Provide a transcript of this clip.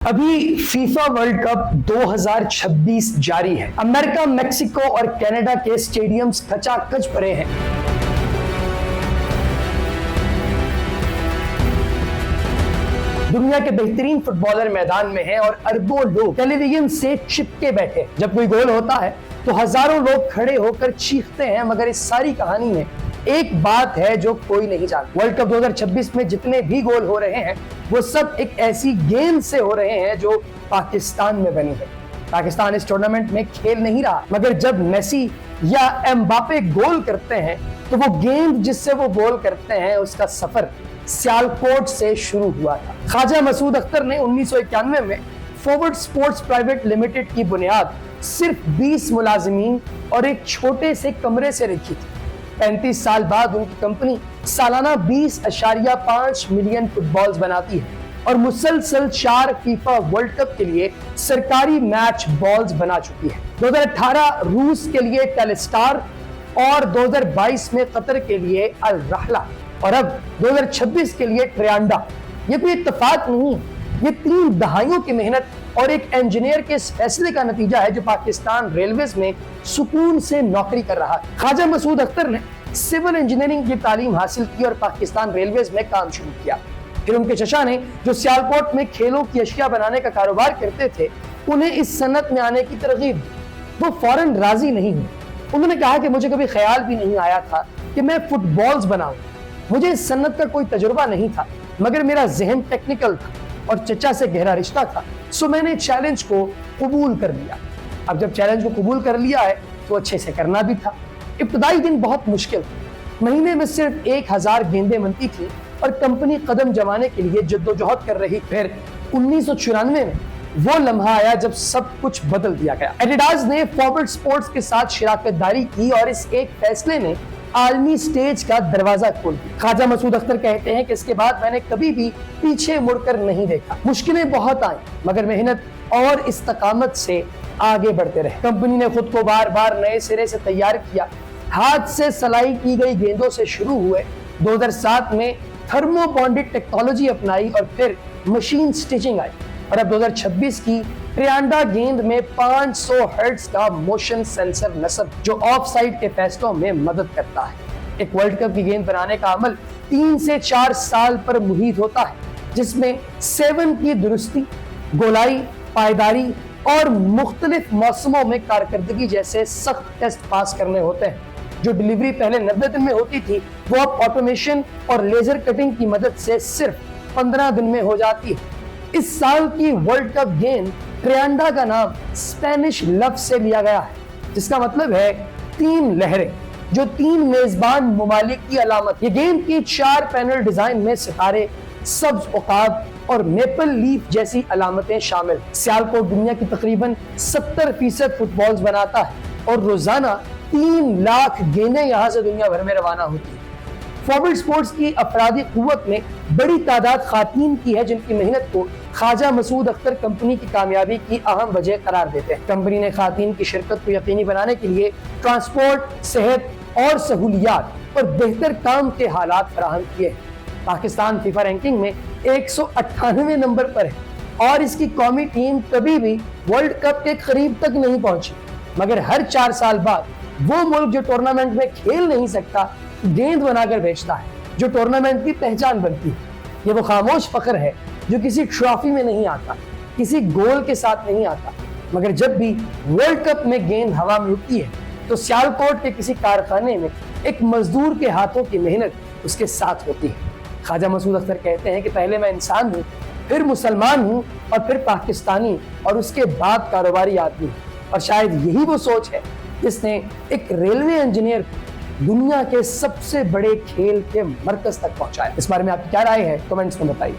अभी FIFA world cup 2026 जारी है। अमेरिका, मेक्सिको और कनाडा के स्टेडियम्स खचाखच भरे हैं। दुनिया के बेहतरीन फुटबॉलर मैदान में हैं और अरबों लोग टेलीविजन से चिपके बैठे। जब कोई गोल होता है तो हजारों लोग खड़े होकर चीखते हैं, मगर इस सारी कहानी में एक बात है जो कोई नहीं जानता। वर्ल्ड कप 2026 में जितने भी गोल हो रहे हैं वो सब एक ऐसी गेंद से हो रहे हैं जो पाकिस्तान में बनी है। पाकिस्तान इस टूर्नामेंट में खेल नहीं रहा, मगर जब मेसी या एम्बापे गोल करते हैं तो वो गेंद जिससे वो गोल करते हैं उसका सफर सियालकोट से शुरू हुआ था। ख्वाजा मसूद अख्तर ने 1991 में फॉरवर्ड स्पोर्ट्स प्राइवेट लिमिटेड की बुनियाद सिर्फ 20 मुलाजिमीन और एक छोटे से कमरे से रखी थी। 35 साल बाद उनकी कंपनी सालाना 20.5 मिलियन फुटबॉल्स बनाती है और मुसलसल 4 फीफा वर्ल्ड कप के लिए सरकारी मैच बॉल्स बना चुकी है। 2018 रूस के लिए टेलीस्टार और 2022 में कतर के लिए अल रहला और अब 2026 के लिए ट्रियांडा। ये कोई इत्तेफाक नहीं है, ये 3 दहाइयों की मेहनत और एक इंजीनियर के इस फैसले का नतीजा है जो पाकिस्तान रेलवेज में सुकून से नौकरी कर रहा है। ख्वाजा मसूद अख्तर ने सिविल इंजीनियरिंग की तालीम हासिल की और पाकिस्तान रेलवेज में काम शुरू किया। फिर उनके चचा ने जो सियालकोट में खेलों की अशिया बनाने का कारोबार करते थे, उन्हें इस सन्नत में आने की तरगीब दी। वो फौरन राजी नहीं हुए। उन्होंने कहा कि मुझे कभी ख्याल भी नहीं आया था कि मैं फुटबॉल्स बनाऊं। मुझे इस सन्नत का कोई तजुर्बा नहीं था, मगर मेरा जहन टेक्निकल था और चचा से गहरा रिश्ता था, सो मैंने चैलेंज को कबूल कर लिया। अब जब चैलेंज को कबूल कर लिया है तो अच्छे से करना भी था। इब्तदाई दिन बहुत मुश्किल थे। महीने में सिर्फ 1000 गेंदें बनती थी और कंपनी कदम जमाने के लिए जद्दोजहद कर रही। फिर 1994 में वो लम्हा आया जब सब कुछ बदल दिया गया। एडिडास ने फॉरवर्ड स्पोर्ट्स के साथ शिराकतदारी की और इस एक फैसले ने आलमी स्टेज का दरवाजा खोल दिया। ख्वाजा मसूद अख्तर कहते हैं कि इसके बाद मैंने कभी भी पीछे मुड़कर नहीं देखा। मुश्किलें बहुत आई, मगर मेहनत और इस्तकामत से आगे बढ़ते रहे। कंपनी ने खुद को बार बार नए सिरे से तैयार किया। हाथ से सिलाई की गई गेंदों से शुरू हुए, 2007 में थर्मो बॉन्डेड टेक्नोलॉजी अपनाई और फिर मशीन स्टिचिंग आई और अब 2026 की ट्रियांडा गेंद में 500 हर्ट्ज का मोशन सेंसर नस्ब जो ऑफ साइड के फैसलों में मदद करता है। एक वर्ल्ड कप की गेंद बनाने का अमल 3 से 4 साल पर मुहित होता है, जिसमें 7 की दुरुस्ती, गोलाई, पायदारी और मुख्तलिफ मौसमों में कारकर्दगी जैसे सख्त टेस्ट पास करने होते हैं। जो डिलीवरी पहले 90 दिन में होती थी वो अब ऑटोमेशन और लेजर कटिंग की मदद से सिर्फ 15 दिन में हो जाती है। इस साल की वर्ल्ड कप गेंद ट्रियांडा का नाम स्पेनिश लफ्ज से लिया गया है, जिसका मतलब है 3 लहरें, जो 3 मेजबान ममालिक की अलामत। ये गेंद की 4 पैनल डिजाइन में सितारे, सब्ज उकाब और मेपल लीफ जैसी अलामतें शामिल। सियालकोट दुनिया की तकरीबन 70% फुटबॉल्स बनाता है और रोजाना 3 लाख गेंदें यहाँ से दुनिया भर में रवाना होती है। फॉरवर्ड स्पोर्ट्स की अफरादी कुव्वत में बड़ी तादाद खातीन की है, जिनकी मेहनत को ख्वाजा मसूद अख्तर कंपनी की कामयाबी की अहम वजह करार देते हैं। कंपनी ने खातीन की शिरकत को यकीनी बनाने के लिए ट्रांसपोर्ट, सेहत और सहूलियात और बेहतर काम के हालात फराहम किए हैं। पाकिस्तान फीफा रैंकिंग में 198वें नंबर पर है और इसकी कौमी टीम कभी भी वर्ल्ड कप के करीब तक नहीं पहुंची, मगर हर 4 साल बाद वो मुल्क जो टूर्नामेंट में खेल नहीं सकता गेंद बनाकर भेजता है, जो टूर्नामेंट की पहचान बनती है। ये वो खामोश फख्र है जो किसी ट्रॉफी में नहीं आता, किसी गोल के साथ नहीं आता, मगर जब भी वर्ल्ड कप में गेंद हवा में उड़ती है तो सियालकोट के किसी कारखाने में एक मजदूर के हाथों की मेहनत उसके साथ होती है। ख्वाजा मसूद अख्तर कहते हैं कि पहले मैं इंसान हूँ, फिर मुसलमान हूँ और फिर पाकिस्तानी और उसके बाद कारोबारी आदमी हूँ। और शायद यही वो सोच है जिसने एक रेलवे इंजीनियर दुनिया के सबसे बड़े खेल के मरकज तक पहुंचाया। इस बारे में आपकी क्या राय है, कमेंट्स में बताइए।